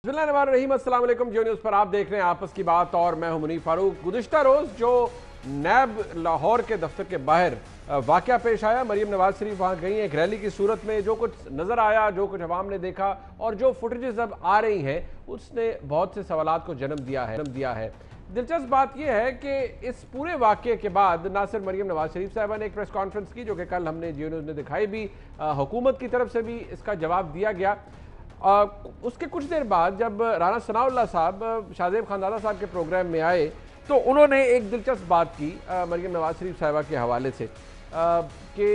बिस्मिल्लाहिर्रहमानिर्रहीम, अस्सलाम वालेकुम। जियो न्यूज़ पर आप देख रहे हैं आपस की बात और मैं हूं मुनीर फारूक। गुज़िश्ता रोज़ जो नैब लाहौर के दफ्तर के बाहर वाक़या पेश आया, मरीम नवाज शरीफ वहाँ गई एक रैली की सूरत में, जो कुछ नज़र आया, जो कुछ अवाम ने देखा और जो फुटेजेस अब आ रही हैं, उसने बहुत से सवालात को जन्म दिया है। दिलचस्प बात यह है कि इस पूरे वाक़े के बाद ना सिर्फ मरीम नवाज शरीफ साहबा ने एक प्रेस कॉन्फ्रेंस की, जो कि कल हमने जियो न्यूज़ में दिखाई भी, हुकूमत की तरफ से भी इसका जवाब दिया गया। उसके कुछ देर बाद जब राना सनाउल्लाह साहब शाहजेब खानदादा साहब के प्रोग्राम में आए तो उन्होंने एक दिलचस्प बात की मरीम नवाज शरीफ साहिबा के हवाले से कि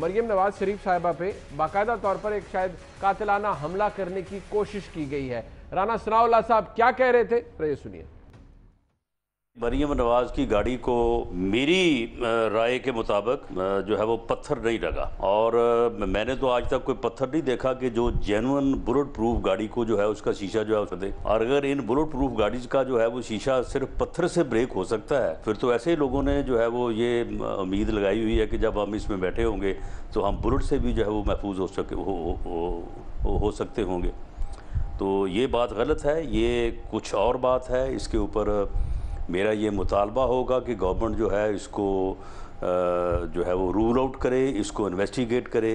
मरीम नवाज शरीफ साहिबा पे बाकायदा तौर पर एक शायद कातिलाना हमला करने की कोशिश की गई है। राना सनाउल्लाह साहब क्या कह रहे थे, ये सुनिए। मरीम नवाज की गाड़ी को मेरी राय के मुताबिक जो है वो पत्थर नहीं लगा, और मैंने तो आज तक कोई पत्थर नहीं देखा कि जो जेन्युइन बुलेट प्रूफ गाड़ी को जो है उसका शीशा जो है उसे दे। और अगर इन बुलेट प्रूफ गाड़ी का जो है वो शीशा सिर्फ पत्थर से ब्रेक हो सकता है, फिर तो ऐसे ही लोगों ने जो है वो ये उम्मीद लगाई हुई है कि जब हम इसमें बैठे होंगे तो हम बुलेट से भी जो है वो महफूज हो सकते होंगे। तो ये बात गलत है, ये कुछ और बात है। इसके ऊपर मेरा ये मुतालबा होगा कि गवर्नमेंट जो है इसको जो है वो रूल आउट करे, इसको इन्वेस्टिगेट करे।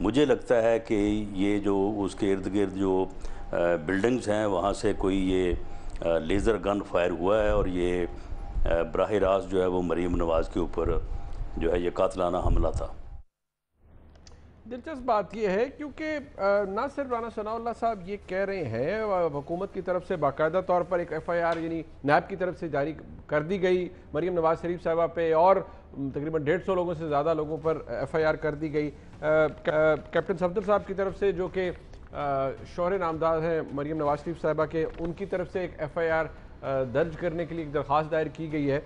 मुझे लगता है कि ये जो उसके इर्द गिर्द जो बिल्डिंग्स हैं वहाँ से कोई ये लेज़र गन फायर हुआ है और ये बराह रास्त जो है वो मरीम नवाज़ के ऊपर जो है ये कातिलाना हमला था। दिलचस्प बात यह है क्योंकि ना सिर्फ राना सनाउल्लाह साहब ये कह रहे हैं, हुकूमत की तरफ से बाकायदा तौर पर एक FIR यानी नैब की तरफ से जारी कर दी गई मरीम नवाज शरीफ साहबा पे, और तकरीबन 150 लोगों से ज़्यादा लोगों पर FIR कर दी गई। कैप्टन सफदर साहब की तरफ से, जो कि शौहरे नामदार हैं मरीम नवाज शरीफ साहबा के, उनकी तरफ से एक FIR दर्ज करने के लिए एक दरख्वास्त दायर की गई है।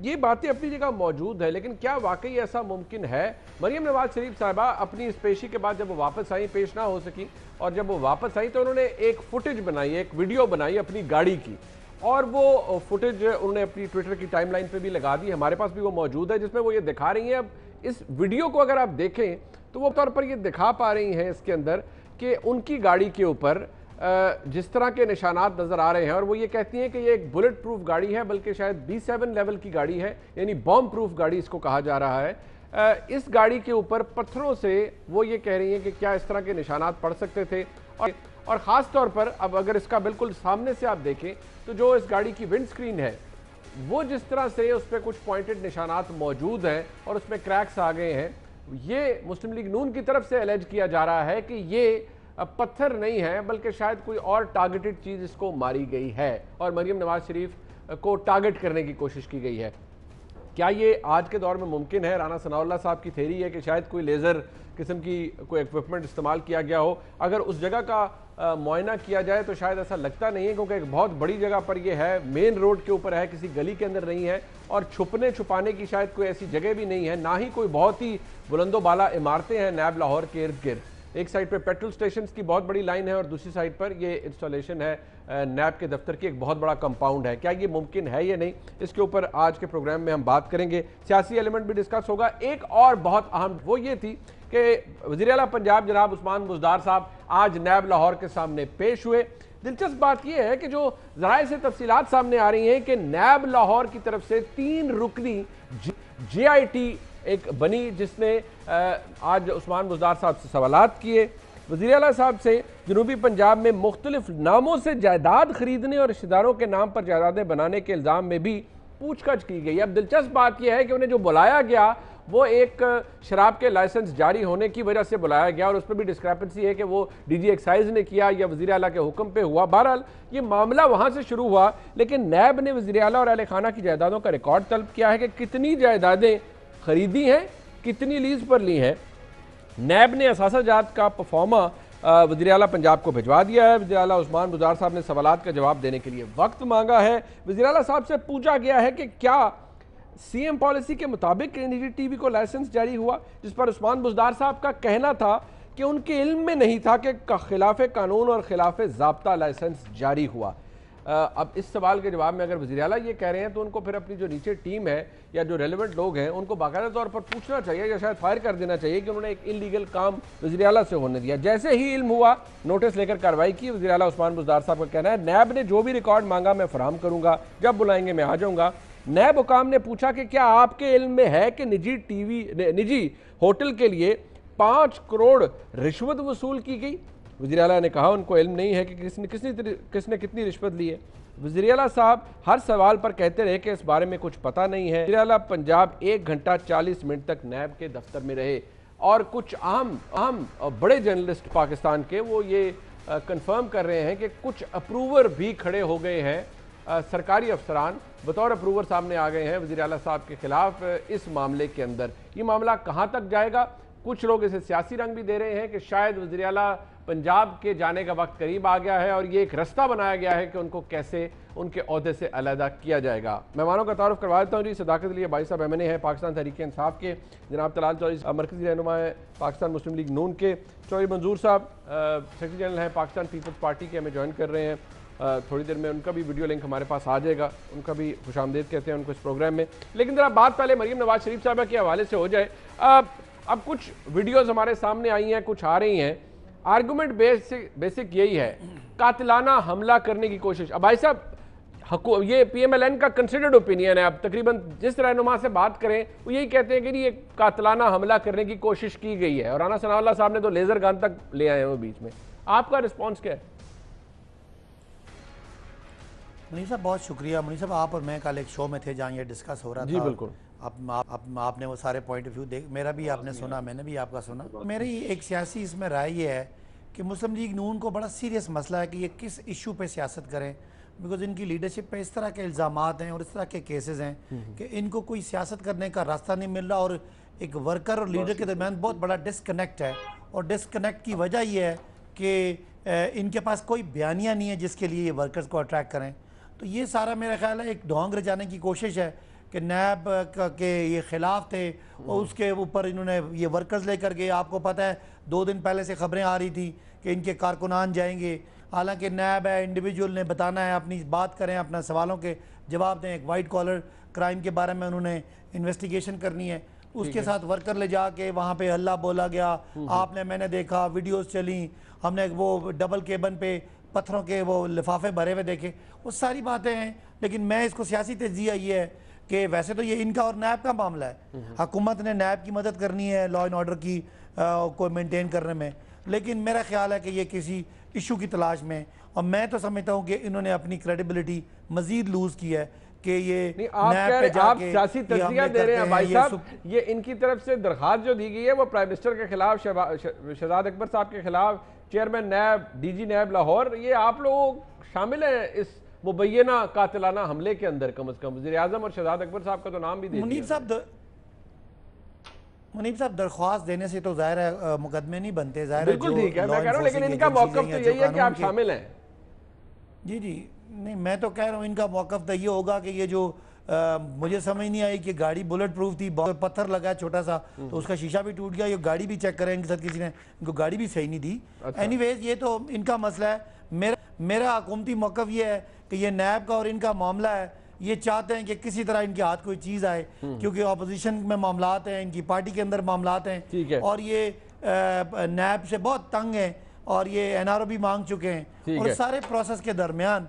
ये बातें अपनी जगह मौजूद है, लेकिन क्या वाकई ऐसा मुमकिन है? मरीम नवाज शरीफ साहिबा अपनी इस पेशी के बाद जब वो वापस आई, पेश ना हो सकी, और जब वो वापस आई तो उन्होंने एक फुटेज बनाई, एक वीडियो बनाई अपनी गाड़ी की, और वो फुटेज उन्होंने अपनी ट्विटर की टाइमलाइन पे भी लगा दी। हमारे पास भी वो मौजूद है, जिसमें वो ये दिखा रही हैं। अब इस वीडियो को अगर आप देखें तो वो तौर पर ये दिखा पा रही हैं इसके अंदर कि उनकी गाड़ी के ऊपर जिस तरह के निशानात नज़र आ रहे हैं, और वो ये कहती हैं कि ये एक बुलेट प्रूफ गाड़ी है, बल्कि शायद B7 लेवल की गाड़ी है, यानी बॉम्ब प्रूफ गाड़ी इसको कहा जा रहा है। इस गाड़ी के ऊपर पत्थरों से वो ये कह रही हैं कि क्या इस तरह के निशानात पड़ सकते थे। और ख़ास तौर पर अब अगर इसका बिल्कुल सामने से आप देखें तो जो इस गाड़ी की विंड स्क्रीन है, वो जिस तरह से उस पर कुछ पॉइंटेड निशानात मौजूद हैं और उसमें क्रैक्स आ गए हैं, ये मुस्लिम लीग नून की तरफ से एलेज किया जा रहा है कि ये पत्थर नहीं है, बल्कि शायद कोई और टारगेटेड चीज़ इसको मारी गई है और मरीम नवाज शरीफ को टारगेट करने की कोशिश की गई है। क्या ये आज के दौर में मुमकिन है? राना सनाउल्लाह साहब की थ्योरी है कि शायद कोई लेज़र किस्म की कोई इक्विपमेंट इस्तेमाल किया गया हो। अगर उस जगह का मुआयना किया जाए तो शायद ऐसा लगता नहीं है, क्योंकि एक बहुत बड़ी जगह पर यह है, मेन रोड के ऊपर है, किसी गली के अंदर नहीं है, और छुपने छुपाने की शायद कोई ऐसी जगह भी नहीं है, ना ही कोई बहुत ही बुलंदो बाला इमारतें हैं नैब लाहौर के इर्द गिर्द। एक साइड पे पेट्रोल स्टेशन की बहुत बड़ी लाइन है और दूसरी साइड पर ये इंस्टॉलेशन है नैब के दफ्तर की, एक बहुत बड़ा कंपाउंड है। क्या ये मुमकिन है या नहीं, इसके ऊपर आज के प्रोग्राम में हम बात करेंगे। सियासी एलिमेंट भी डिस्कस होगा। एक और बहुत अहम वो ये थी कि वज़ीर आला पंजाब जनाब उस्मान बुज़दार साहब आज नैब लाहौर के सामने पेश हुए। दिलचस्प बात यह है कि जो ज़राए से तफसीलात सामने आ रही हैं कि नैब लाहौर की तरफ से 3 रुकनी JIT एक बनी, जिसने आज उस्मान बुज़दार साहब से सवालात किए। वज़ीर आला साहब से जनूबी पंजाब में मुख्तलिफ नामों से जायदाद खरीदने और रिश्तेदारों के नाम पर जायदादें बनाने के इल्ज़ाम में भी पूछताछ की गई। अब दिलचस्प बात यह है कि उन्हें जो बुलाया गया वो एक शराब के लाइसेंस जारी होने की वजह से बुलाया गया, और उस पर भी डिस्क्रिपेंसी है कि वो DG एक्साइज ने किया या वज़ीर आला के हुक्म पे हुआ। बहरहाल ये मामला वहाँ से शुरू हुआ, लेकिन नैब ने वज़ीर आला और अहले खाना की जायदादों का रिकॉर्ड तलब किया है कि कितनी जायदादें खरीदी हैं, कितनी लीज पर ली हैं। नैब ने असासाजात का परफॉर्मा वज़ीर आला पंजाब को भिजवा दिया है। वज़ीर आला उस्मान बुज़दार साहब ने सवालात का जवाब देने के लिए वक्त मांगा है। वज़ीर आला साहब से पूछा गया है कि क्या CM पॉलिसी के मुताबिक NDTV को लाइसेंस जारी हुआ, जिस पर उस्मान बुज़दार साहब का कहना था कि उनके इल्म में नहीं था कि खिलाफ कानून और खिलाफ ज़ाब्ता लाइसेंस जारी हुआ। अब इस सवाल के जवाब में अगर वज़ीर आला ये कह रहे हैं तो उनको फिर अपनी जो नीचे टीम है या जो रेलिवेंट लोग हैं उनको बाकायदा तौर पर पूछना चाहिए या शायद फायर कर देना चाहिए कि उन्होंने एक इलीगल काम वज़ीर आला से होने दिया। जैसे ही इल्म हुआ नोटिस लेकर कार्रवाई की। वज़ीर आला उस्मान बुज़दार साहब का कहना है नैब ने जो भी रिकॉर्ड मांगा मैं फराहम करूंगा, जब बुलाएंगे मैं आ जाऊंगा। नैब हुकाम ने पूछा कि क्या आपके इल्म में है कि निजी होटल के लिए 5 करोड़ रिश्वत वसूल की गई? वज़ीर आला ने कहा उनको इल्म नहीं है कि किसने कितनी रिश्वत ली है। वज़ीर आला साहब हर सवाल पर कहते रहे कि इस बारे में कुछ पता नहीं है। वज़ीर आला पंजाब 1 घंटा 40 मिनट तक नैब के दफ्तर में रहे और कुछ अहम बड़े जर्नलिस्ट पाकिस्तान के वो ये कंफर्म कर रहे हैं कि कुछ अप्रूवर भी खड़े हो गए हैं, सरकारी अफसरान बतौर अप्रूवर सामने आ गए हैं वज़ीर आला साहब के खिलाफ इस मामले के अंदर। ये मामला कहाँ तक जाएगा? कुछ लोग इसे सियासी रंग भी दे रहे हैं कि शायद वज़ीर आला पंजाब के जाने का वक्त करीब आ गया है और ये एक रास्ता बनाया गया है कि उनको कैसे उनके ओहदे से अलहदा किया जाएगा। मेहमानों का तारुफ करवा देता हूँ जी। सदाकत अली भाई साहब एमएनए हैं पाकिस्तान तहरीक इंसाफ के, जनाब तलाल चौधरी मरकजी रहनुमा है पाकिस्तान मुस्लिम लीग नून के, चौधरी मंजूर साहब सेक्रेटरी जनरल हैं पाकिस्तान पीपल्स पार्टी के, हमें ज्वाइन कर रहे हैं। थोड़ी देर में उनका भी वीडियो लिंक हमारे पास आ जाएगा, उनका भी खुशामदीद कहते हैं उनको इस प्रोग्राम में। लेकिन जरा बात पहले मरीम नवाज शरीफ साहबा के हवाले से हो जाए। अब कुछ वीडियोज़ हमारे सामने आई हैं, कुछ आ रही हैं। आर्गूमेंट बेसिक यही है, कातिलाना हमला करने की कोशिश। अब भाई साहब ये PMLN का कंसिडर्ड ओपिनियन है। अब तकरीबन जिस रहनुमा से बात करें वो यही कहते हैं कि ये कातिलाना हमला करने की कोशिश की गई है और राना सनाउल्लाह साहब ने तो लेज़र गन तक ले आए हैं वो बीच में। आपका रिस्पॉन्स क्या है? मुनीर साहब बहुत शुक्रिया। मुनीर साहब आप और मैं कल एक शो में थे जहाँ ये डिस्कस हो रहा था। जी बिल्कुल। आपने वो सारे पॉइंट ऑफ व्यू देख, मेरा भी आपने सुना, मैंने भी आपका सुना। मेरी एक सियासी इसमें राय ये है कि मुस्लिम लीग नून को बड़ा सीरियस मसला है कि ये किस इशू पे सियासत करें, बिकॉज इनकी लीडरशिप पे इस तरह के इल्ज़ामात हैं और इस तरह के केसेस हैं कि इनको कोई सियासत करने का रास्ता नहीं मिल रहा और एक वर्कर और लीडर के दरमियान बहुत बड़ा डिस्कनेक्ट है। और डिस्कनेक्ट की वजह यह है कि इनके पास कोई बयानिया नहीं है जिसके लिए ये वर्कर्स को अट्रैक्ट करें। तो ये सारा मेरा ख्याल है एक ढोंग रचाने की कोशिश है कि नैब के ये ख़िलाफ़ थे और उसके ऊपर इन्होंने ये वर्कर्स लेकर गए। आपको पता है 2 दिन पहले से खबरें आ रही थी कि इनके कारकुनान जाएंगे, हालांकि नैब है, इंडिविजुअल ने बताना है, अपनी बात करें, अपना सवालों के जवाब दें। एक वाइट कॉलर क्राइम के बारे में उन्होंने इन्वेस्टिगेशन करनी है। उसके साथ वर्कर ले जाके वहाँ पे हल्ला बोला गया, आपने मैंने देखा, वीडियोज़ चली, हमने वो डबल केबन पे पत्थरों के वो लिफाफे भरे हुए देखे, वो सारी बातें हैं। लेकिन मैं इसको सियासी तजिया ये है कि वैसे तो ये इनका और नैब का मामला है, हुकूमत ने नैब की मदद करनी है लॉ एंड ऑर्डर की को मेंटेन करने में, लेकिन मेरा ख्याल है कि ये किसी इशू की तलाश में, और मैं तो समझता हूँ कि इन्होंने अपनी क्रेडिबिलिटी मज़ीद लूज़ की है कि ये नहीं, आप सियासी तज्जिया दे रहे हैं भाई साहब। ये इनकी तरफ से दरखास्त जो दी गई है वो प्राइम मिनिस्टर के खिलाफ, शहजाद अकबर साहब के खिलाफ, चेयरमैन नैब, DG नैब लाहौर, ये आप लोग शामिल हैं इस मुबैना कातिलाना हमले के अंदर। कम से कम वज़ीर आज़म और शहजाद अकबर साहब का तो नाम भी दे दिया। मुनीब साहब दरख्वास्त देने से तो जाहिर है मुकदमे नहीं बनते, जाहिर है। बिल्कुल ठीक है, मैं कह रहा हूं, लेकिन इनका मौक़िफ़ तो यही है कि आप शामिल हैं। जी जी, नहीं मैं तो कह रहा हूँ इनका मौक़िफ़ तो ये होगा कि ये जो मुझे समझ नहीं आई कि गाड़ी बुलेट प्रूफ थी, पत्थर लगा छोटा सा तो उसका शीशा भी टूट गया, ये गाड़ी भी चेक करें इनके साथ किसी ने, इनको गाड़ी भी सही नहीं दी। एनीवेज ये तो इनका मसला है। मेरा हुकूमती मौक़िफ़ ये है कि ये नैब का और इनका मामला है, ये चाहते हैं कि किसी तरह इनके हाथ कोई चीज़ आए, क्योंकि अपोजिशन में मामलात हैं, इनकी पार्टी के अंदर मामलात हैं, और ये नैब से बहुत तंग हैं और ये NRO भी मांग चुके हैं, और सारे प्रोसेस के दरमियान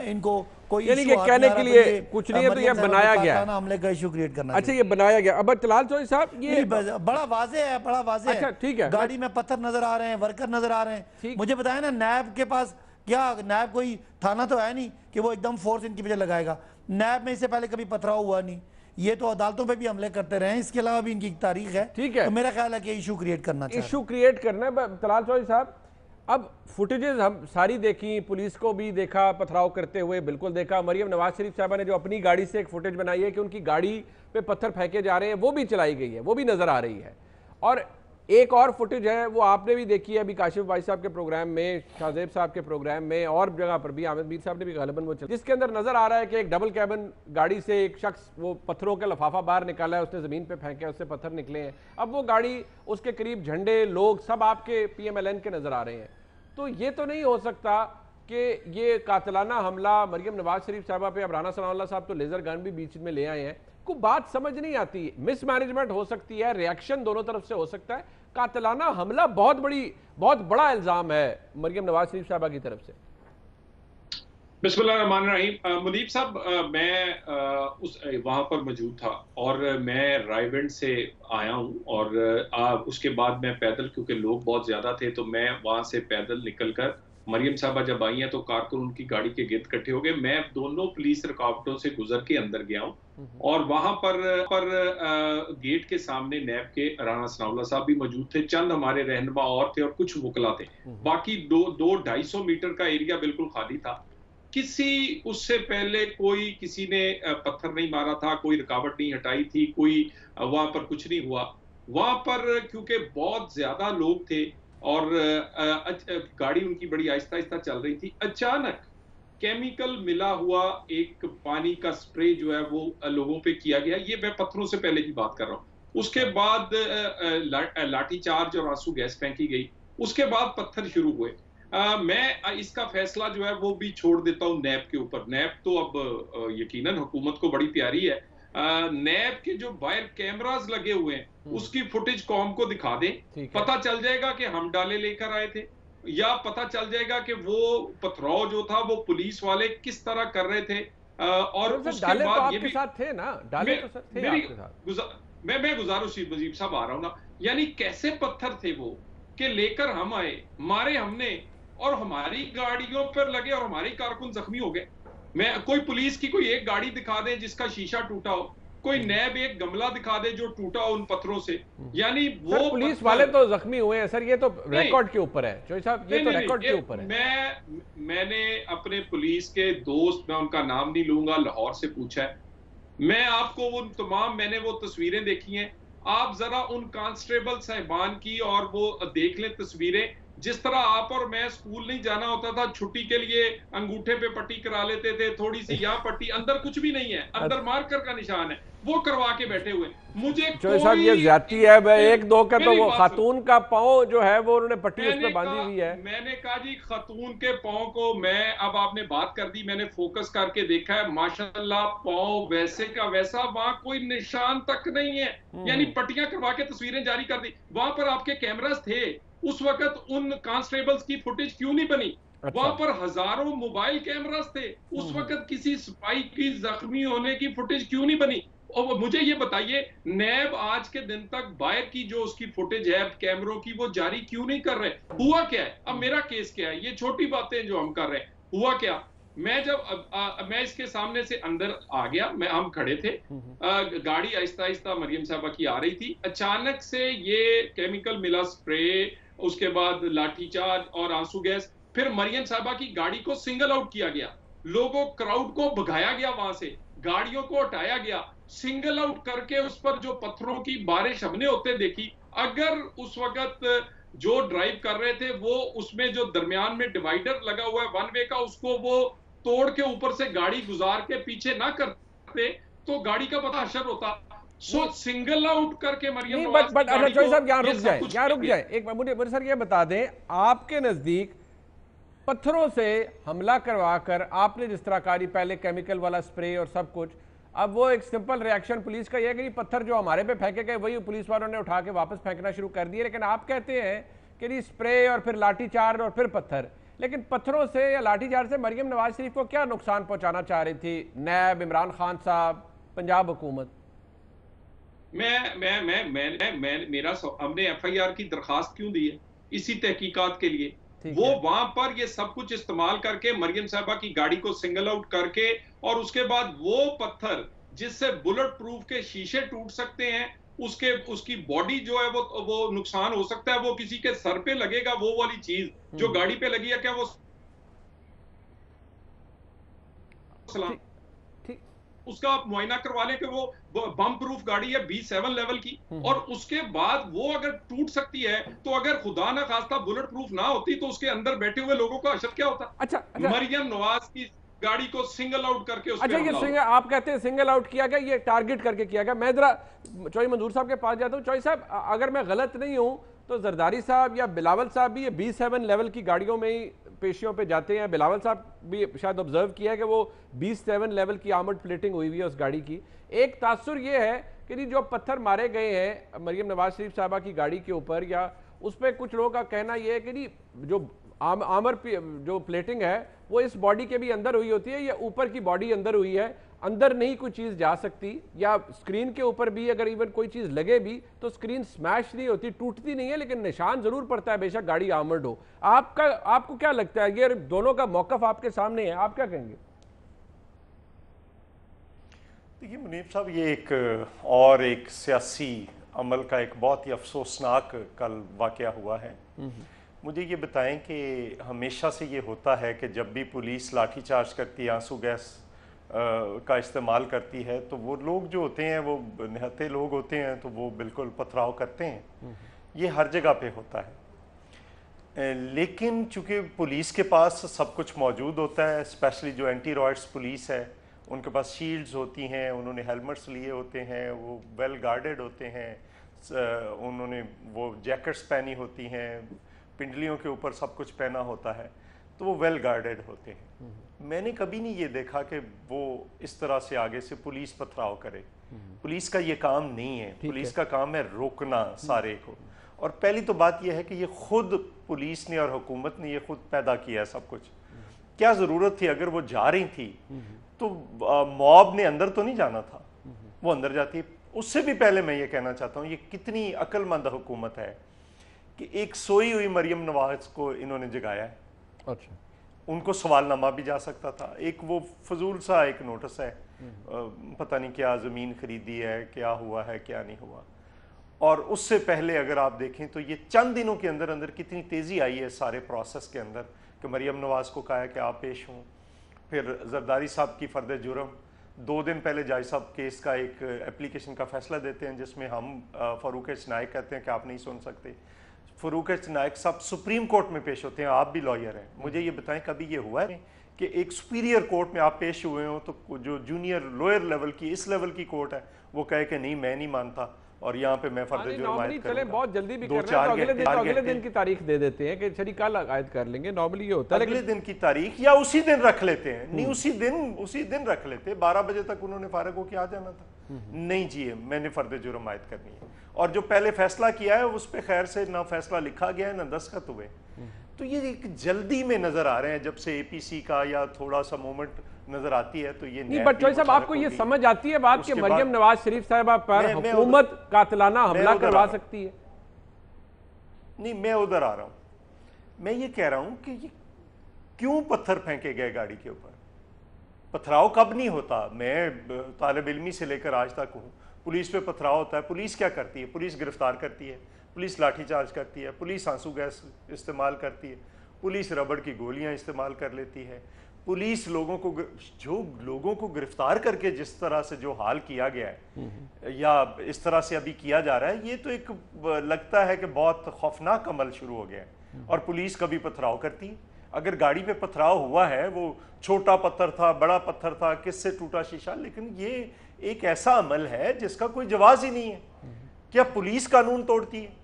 इनको कोई कहने के लिए कुछ नहीं है, तो ये बनाया गया हमले का इशू क्रिएट करना। अच्छा, ये बनाया गया। अब तलाल चौधरी साहब, ये बड़ा वाज़ेह है, बड़ा वाज़ेह है। ठीक है, गाड़ी में पत्थर नजर आ रहे हैं, वर्कर नजर आ रहे हैं। मुझे बताया ना, नैब के पास क्या, नैब कोई थाना तो है नहीं कि वो एकदम फोर्स इनकी वजह लगाएगा। नैब में इससे पहले कभी पथराव हुआ नहीं, ये तो अदालतों पे भी हमले करते रहे हैं, इसके अलावा भी इनकी तारीख है। ठीक है, तो मेरा ख्याल है कि इशू क्रिएट करना चाहिए, इशू क्रिएट करना है। तलाल चौधरी साहब, अब फुटेजेस हम सारी देखी, पुलिस को भी देखा पथराव करते हुए, बिल्कुल देखा। मरियम नवाज शरीफ साहबा ने जो अपनी गाड़ी से एक फुटेज बनाई है कि उनकी गाड़ी पे पत्थर फेंके जा रहे हैं, वो भी चलाई गई है, वो भी नजर आ रही है। और एक और फुटेज है, वो आपने भी देखी है अभी काशिफ भाई साहब के प्रोग्राम में, शाहजेब साहब के प्रोग्राम में, और जगह पर भी आमिर मीर साहब ने भी गालिबन वो चल, जिसके अंदर नजर आ रहा है कि एक डबल कैबिन गाड़ी से एक शख्स वो पत्थरों का लिफाफा बाहर निकाला है, उसने जमीन पे फेंका, उससे पत्थर निकले हैं। अब वो गाड़ी, उसके करीब झंडे, लोग सब आपके PMLN के नजर आ रहे हैं। तो ये तो नहीं हो सकता कि ये कातलाना हमला मरियम नवाज शरीफ साहबा पे, अब राना सनाउल्लाह साहब तो लेजर गन भी बीच में ले आए हैं, को बात समझ नहीं आती, मिसमैनेजमेंट हो सकती है, रिएक्शन दोनों तरफ से हो सकता है, कातलाना हमला बहुत बड़ा इल्जाम है मरियम नवाज शरीफ साहबा की तरफ से। बिस्मिल्लाहिर्रहमानिर्रहीम। मुनीब साहब, मैं उस वहां पर मौजूद था और मैं रायगंज से आया हूं और उसके बाद मैं पैदल, क्योंकि लोग बहुत ज्यादा थे, तो मैं वहां से पैदल निकलकर मरियम साहबा जब आई हैं तो कारकुन उनकी गाड़ी के गिर्द इकट्ठे हो गए। मैं दोनों पुलिस रुकावटों से गुजर के अंदर गया हूं और वहां पर गेट के सामने नैब के राना सनाउल्लाह साहब भी मौजूद थे, चंद हमारे रहनुमा और थे और कुछ वकला थे। बाकी 200-250 मीटर का एरिया बिल्कुल खाली था। किसी उससे पहले कोई किसी ने पत्थर नहीं मारा था, कोई रुकावट नहीं हटाई थी, कोई वहां पर कुछ नहीं हुआ। वहां पर क्योंकि बहुत ज्यादा लोग थे और गाड़ी उनकी बड़ी आहिस्ता आहिस्ता चल रही थी, अचानक केमिकल मिला हुआ एक पानी का स्प्रे जो है वो लोगों पे किया गया। ये मैं पत्थरों से पहले की बात कर रहा हूं। उसके बाद लाठीचार्ज और आंसू गैस फेंकी गई। उसके बाद पत्थर शुरू हुए। मैं इसका फैसला जो है वो भी छोड़ देता हूं नैब के ऊपर। नैब तो अब यकीनन हुकूमत को बड़ी प्यारी है। नैब के जो बाहर कैमरास लगे हुए हैं उसकी फुटेज कौम को दिखा दें, पता चल जाएगा कि हम डाले लेकर आए थे, या पता चल जाएगा कि वो पथराव जो था वो पुलिस वाले किस तरह कर रहे थे। और उसके बाद ये भी साथ थे ना, डाले तो सर थे आपके साथ। मैं गुजारिश वजीर साहब आ रहा हूं ना, यानी कैसे पत्थर थे वो कि लेकर हम आए, मारे हमने और हमारी गाड़ियों पर लगे और हमारी कारकुन जख्मी हो गए। मैं कोई पुलिस की कोई एक गाड़ी दिखा दे जिसका शीशा टूटा हो, कोई नैब एक गमला दिखा दे जो टूटा हो उन पत्थरों से, यानी वो पुलिस वाले तो जख्मी हुए हैं सर, ये तो रिकॉर्ड के ऊपर है चौधरी साहब, ये तो रिकॉर्ड के ऊपर है। मैंने अपने पुलिस के दोस्त, मैं उनका नाम नहीं लूंगा, लाहौर से पूछा है। मैं आपको वो तमाम, मैंने वो तस्वीरें देखी हैं। आप जरा उन कांस्टेबल साहिबान की और वो देख लें तस्वीरें, जिस तरह आप और मैं स्कूल नहीं जाना होता था, छुट्टी के लिए अंगूठे पे पट्टी करा लेते थे, थोड़ी सी यहाँ पट्टी, अंदर कुछ भी नहीं है, अंदर मार्कर का निशान है, वो करवा के बैठे हुए। मुझे चौधरी साहब ये ज्यादती है, एक दो का तो वो खातून का पाँव जो है वो उन्होंने पट्टी उस पे बांधी हुई है। मैंने कहा जी खातून के पाँव को मैं, अब आपने बात कर दी, मैंने फोकस करके देखा है, माशाल्लाह पाँव वैसे का वैसा, वहां कोई निशान तक नहीं है, यानी पट्टियां करवा के तस्वीरें जारी कर दी। वहां पर आपके कैमरास थे, उस वक्त उन कांस्टेबल्स की फुटेज क्यों नहीं बनी? वहां पर हजारों मोबाइल कैमरास थे, उस वक्त किसी सिपाही की जख्मी होने की फुटेज क्यों नहीं बनी? और मुझे ये बताइए, नैब आज के दिन तक बाहर की जो उसकी फुटेज है कैमरों की वो जारी क्यों नहीं कर रहे? हुआ क्या है? अब मेरा केस क्या है? ये छोटी बातें जो हम कर रहे हैं, हुआ क्या? मैं जब मैं इसके सामने से अंदर आ गया, हम खड़े थे, गाड़ी आहिस्ता आहिस्ता मरियम साहबा की आ रही थी, अचानक से ये केमिकल मिला स्प्रे, उसके बाद लाठीचार्ज और आंसू गैस, फिर मरियम साहबा की गाड़ी को सिंगल आउट किया गया, लोगों क्राउड को भगाया गया, वहां से गाड़ियों को हटाया गया, सिंगल आउट करके उस पर जो पत्थरों की बारिश हमने होते देखी। अगर उस वक्त जो ड्राइव कर रहे थे वो उसमें जो दरमियान में डिवाइडर लगा हुआ है वन वे का, उसको वो तोड़ के ऊपर से गाड़ी गुजार के पीछे ना करते तो गाड़ी का पता हशर होता। सिंगल आउट करके मरियम नवाज बट चौधरी साहब यहाँ रुक जाए एक मुझे सर ये बता दें, आपके नजदीक पत्थरों से हमला करवाकर आपने जिस तरह कारी, पहले केमिकल वाला स्प्रे और सब कुछ, अब वो एक सिंपल रिएक्शन पुलिस का ये है कि पत्थर जो हमारे पे फेंके गए वही पुलिस वालों ने उठा के वापस फेंकना शुरू कर दिए, लेकिन आप कहते हैं कि नहीं स्प्रे और फिर लाठीचार्ज और फिर पत्थर, लेकिन पत्थरों से या लाठीचार्ज से मरियम नवाज शरीफ को क्या नुकसान पहुंचाना चाह रही थी नैब, इमरान खान साहब, पंजाब हुकूमत? मेरा हमने FIR की दरखास्त क्यों दी है? इसी तहकीकात के लिए। वो वहां पर ये सब कुछ इस्तेमाल करके मरियम साहबा की गाड़ी को सिंगल आउट करके, और उसके बाद वो पत्थर जिससे बुलेट प्रूफ के शीशे टूट सकते हैं, उसकी बॉडी जो है वो नुकसान हो सकता है, वो किसी के सर पे लगेगा, वो वाली चीज जो गाड़ी पे लगी है, क्या वो उसका आप मुआयना करवा लें कि वो बम प्रूफ गाड़ी है B7 लेवल की, और उसके बाद वो अगर टूट सकती है तो अगर खुदा ना खास्ता बुलेट प्रूफ ना होती तो उसके अंदर बैठे हुए लोगों का असर क्या होता? अच्छा, मरियम नवाज की गाड़ी को सिंगल आउट करके ये आप कहते हैं सिंगल आउट किया गया, ये टारगेट करके किया गया। मैं जरा चौधरी मंजूर साहब के पास जाता हूँ। चौधरी साहब, अगर मैं गलत नहीं हूँ तो जरदारी साहब या बिलावल साहब भी ये B7 लेवल की गाड़ियों में ही पेशियों पे जाते हैं, बिलावल साहब भी शायद ऑब्जर्व किया है कि वो 27 लेवल की आर्मर्ड प्लेटिंग हुई हुई है उस गाड़ी की। एक तासुर ये है कि जो पत्थर मारे गए हैं मरियम नवाज शरीफ साहबा की गाड़ी के ऊपर, या उस पर कुछ लोगों का कहना यह है कि जो आर्मर जो प्लेटिंग है वो इस बॉडी के भी अंदर हुई होती है, या ऊपर की बॉडी अंदर हुई है, अंदर नहीं कोई चीज जा सकती, या स्क्रीन के ऊपर भी अगर इवन कोई चीज लगे भी तो स्क्रीन स्मैश नहीं होती, टूटती नहीं है, लेकिन निशान जरूर पड़ता है बेशक गाड़ी आर्मर्ड हो। आपको क्या लगता है, ये दोनों का मौकफ आपके सामने है, आप क्या कहेंगे? देखिए मुनीब साहब, ये एक सियासी अमल का एक बहुत ही अफसोसनाक कल वाकया हुआ है। मुझे ये बताएं कि हमेशा से ये होता है कि जब भी पुलिस लाठीचार्ज करती है, आंसू गैस का इस्तेमाल करती है, तो वो लोग जो होते हैं वो निहत्थे लोग होते हैं, तो वो बिल्कुल पथराव करते हैं। ये हर जगह पे होता है। लेकिन चूंकि पुलिस के पास सब कुछ मौजूद होता है, स्पेशली जो एंटी रॉयट्स पुलिस है, उनके पास शील्ड्स होती हैं, उन्होंने हेलमेट्स लिए होते हैं, वो वेल गार्डेड होते हैं, उन्होंने वो जैकेट्स पहनी होती हैं, पिंडलियों के ऊपर सब कुछ पहना होता है, तो वो वेल गार्डेड होते हैं। मैंने कभी नहीं ये देखा कि वो इस तरह से आगे से पुलिस पथराव करे। पुलिस का ये काम नहीं है, पुलिस का काम है रोकना सारे को। और पहली तो बात यह है कि ये खुद पुलिस ने और हुकूमत ने ये खुद पैदा किया है सब कुछ। क्या ज़रूरत थी? अगर वो जा रही थी तो मॉब ने अंदर तो नहीं जाना था, वो अंदर जाती। उससे भी पहले मैं ये कहना चाहता हूँ, ये कितनी अक्लमंद हुकूमत है कि एक सोई हुई मरियम नवाज को इन्होंने जगाया है। अच्छा, उनको सवालनामा भी जा सकता था। एक वो फजूल सा एक नोटिस है, पता नहीं क्या ज़मीन खरीदी है, क्या हुआ है, क्या नहीं हुआ। और उससे पहले अगर आप देखें तो ये चंद दिनों के अंदर अंदर कितनी तेज़ी आई है सारे प्रोसेस के अंदर कि मरियम नवाज को कहा है कि आप पेश हों। फिर जरदारी साहब की फ़र्द जुर्म, 2 दिन पहले जज साहब केस का एक एप्लीकेशन का फैसला देते हैं जिसमें हम फ़ारूक एच नायक कहते हैं कि आप नहीं सुन सकते। फ़ारूक एच नायक साहब सुप्रीम कोर्ट में पेश होते हैं, आप भी लॉयर हैं, मुझे ये बताएं कभी ये हुआ है कि एक सुपीरियर कोर्ट में आप पेश हुए हो तो जो जूनियर लोअर लेवल की इस लेवल की कोर्ट है वो कहे कि नहीं मैं नहीं मानता और यहाँ पे मैं फर्द जुर्म आयद करूंगा। बहुत जल्दी भी कर रहे हैं तो अगले दिन की तारीख दे देते हैं कि चलिए कल आयद कर लेंगे, नॉर्मली ये होता है। अगले दिन की तारीख या उसी दिन रख लेते हैं, नहीं उसी दिन रख लेते। 12 बजे तक उन्होंने फारग होकर आ जाना था। नहीं जी, मैंने फर्द जुर्म आयद करनी है। और जो पहले फैसला किया है उस पर खैर से ना फैसला लिखा गया है ना दस्तखत हुए। तो ये एक जल्दी में नजर आ रहे हैं। जब से एपीसी का या थोड़ा सा मूवमेंट नजर आती है तो ये नहीं, बट चौधरी साहब आपको ये समझ आती है बात कि मरियम नवाज शरीफ साहिबा पर हुकूमत कातिलाना हमला करवा सकती है? नहीं, मैं उधर आ रहा हूं। मैं ये कह रहा हूं कि ये क्यों पत्थर फेंके गए गाड़ी के ऊपर? पथराव कब नहीं होता? मैं तालिब इल्मी से लेकर आज तक हूं, पुलिस पे पथराव होता है। पुलिस क्या करती है? पुलिस गिरफ्तार करती है, पुलिस लाठीचार्ज करती है, पुलिस आंसू गैस इस्तेमाल करती है, पुलिस रबड़ की गोलियां इस्तेमाल कर लेती है। पुलिस लोगों को गिरफ्तार करके जिस तरह से जो हाल किया गया है या इस तरह से अभी किया जा रहा है, ये तो एक लगता है कि बहुत खौफनाक अमल शुरू हो गया है। और पुलिस कभी पथराव करती है? अगर गाड़ी पे पथराव हुआ है, वो छोटा पत्थर था, बड़ा पत्थर था, किससे टूटा शीशा, लेकिन ये एक ऐसा अमल है जिसका कोई जवाब ही नहीं है। क्या पुलिस कानून तोड़ती है?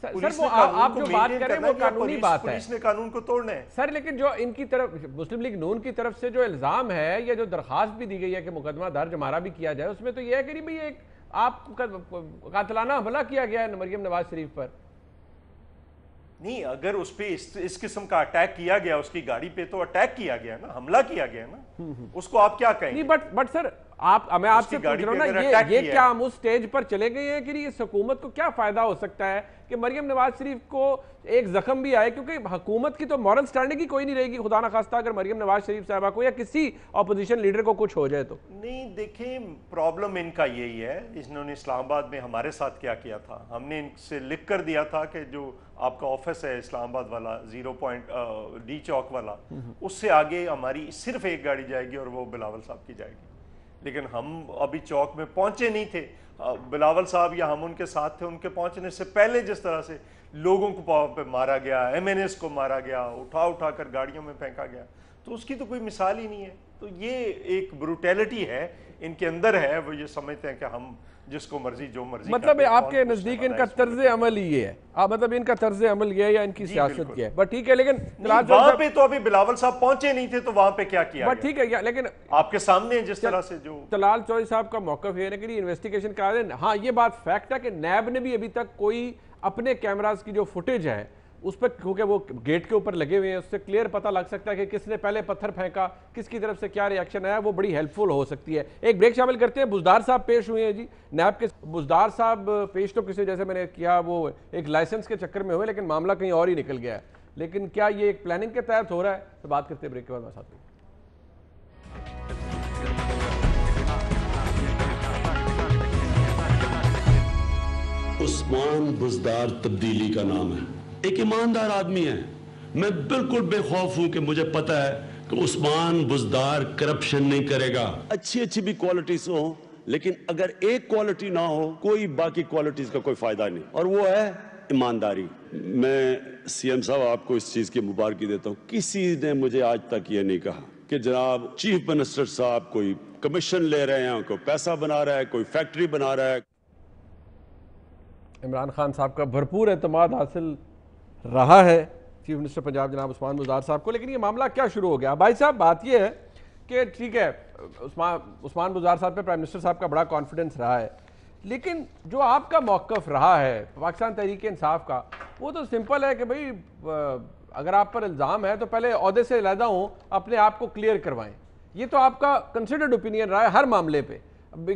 सर वो आप जो बात करें वो कानूनी बात है, पुलिस ने कानून को तोड़ना है सर। लेकिन जो इनकी तरफ मुस्लिम लीग नून की तरफ से जो इल्जाम है या जो दरखास्त भी दी गई है कि मुकदमा दर्ज हमारा भी किया जाए, उसमें तो यह है कि भाई एक आप कातिलाना हमला किया गया है मरियम नवाज शरीफ पर। नहीं, अगर उस पे इस किस्म का अटैक किया गया, उसकी गाड़ी पे तो अटैक किया गया ना, हमला किया गया ना, उसको आप क्या कहेंगे? नहीं, बट सर मैं आपसे पूछ रहा हूं ना, ये क्या हम उस स्टेज पर चले गए हैं कि इस हुकूमत को क्या फायदा हो सकता है कि मरियम नवाज शरीफ को एक जख्म भी आए? क्योंकि हुकूमत की तो मॉरल स्टैंडिंग ही कोई नहीं रहेगी खुदा ना खास्ता अगर मरियम नवाज शरीफ साहबा को या किसी अपोजिशन लीडर को कुछ हो जाए तो। नहीं, देखें, प्रॉब्लम इनका यही है, इन्होंने इस्लामाबाद में हमारे साथ क्या किया था, हमने इनसे लिख कर दिया था कि जो आपका ऑफिस है इस्लामाबाद वाला 0.D चौक वाला, उससे आगे हमारी सिर्फ एक गाड़ी जाएगी और वो बिलावल साहब की जाएगी। लेकिन हम अभी चौक में पहुंचे नहीं थे, बिलावल साहब या हम उनके साथ थे। उनके पहुंचने से पहले जिस तरह से लोगों को पे मारा गया, MNS को मारा गया, उठा कर गाड़ियों में फेंका गया, तो उसकी तो कोई मिसाल ही नहीं है। तो ये एक ब्रूटैलिटी है इनके अंदर है, वो ये समझते हैं कि हम जिसको मर्जी जो मर्जी मतलब आपके नजदीक इनका तर्ज अमल ही ये है, मतलब इनका तर्ज अमल ये है या इनकी सियासत ये है, बट ठीक है। लेकिन वहां पे तो अभी बिलावल साहब पहुंचे नहीं थे, तो वहां पे क्या किया बट ठीक है, लेकिन आपके सामने जिस तरह से जो तलाल चौधरी साहब का मौकफ है कि इन्वेस्टिगेशन करा दें। हाँ, ये बात फैक्ट है कि नैब ने भी अभी तक कोई अपने कैमरास की जो फुटेज है उस पर, क्योंकि वो गेट के ऊपर लगे हुए हैं, उससे क्लियर पता लग सकता है कि किसने पहले पत्थर फेंका, किसकी तरफ से क्या रिएक्शन आया, वो बड़ी हेल्पफुल हो सकती है। एक ब्रेक शामिल करते हैं। बुजदार साहब पेश हुए हैं जी, नैब के बुजदार साहब पेश तो किसी जैसे मैंने किया वो एक लाइसेंस के चक्कर में हुए, लेकिन मामला कहीं और ही निकल गया है। लेकिन क्या ये एक प्लानिंग के तहत हो रहा है, तो बात करते हैं ब्रेक के बाद मेरे साथ। उस्मान बुजदार तब्दीली का नाम है, एक ईमानदार आदमी है। मैं बिल्कुल बेखौफ हूं कि मुझे पता है कि उस्मान बुजदार करप्शन नहीं करेगा। अच्छी अच्छी भी क्वालिटीज हो, लेकिन अगर एक क्वालिटी ना हो, कोई बाकी क्वालिटीज का कोई फायदा नहीं, और वो है ईमानदारी। मैं सीएम साहब आपको इस चीज की मुबारकी देता हूं, किसी ने मुझे आज तक ये नहीं कहा कि जनाब चीफ मिनिस्टर साहब कोई कमीशन ले रहे हैं, कोई पैसा बना रहा है, कोई फैक्ट्री बना रहा है। इमरान खान साहब का भरपूर एतमाद हासिल रहा है चीफ मिनिस्टर पंजाब जनाब उस्मान बुजदार साहब को। लेकिन ये मामला क्या शुरू हो गया भाई साहब? बात ये है कि ठीक है, उस्मान बुजदार साहब पे प्राइम मिनिस्टर साहब का बड़ा कॉन्फिडेंस रहा है, लेकिन जो आपका मौक़िफ़ रहा है पाकिस्तान तहरीक इंसाफ का, वो तो सिंपल है कि भाई अगर आप पर इल्ज़ाम है तो पहले ओहदे से अलहदा हों, अपने आप को क्लियर करवाएं। ये तो आपका कंसिडर्ड ओपिनियन रहा है हर मामले पे।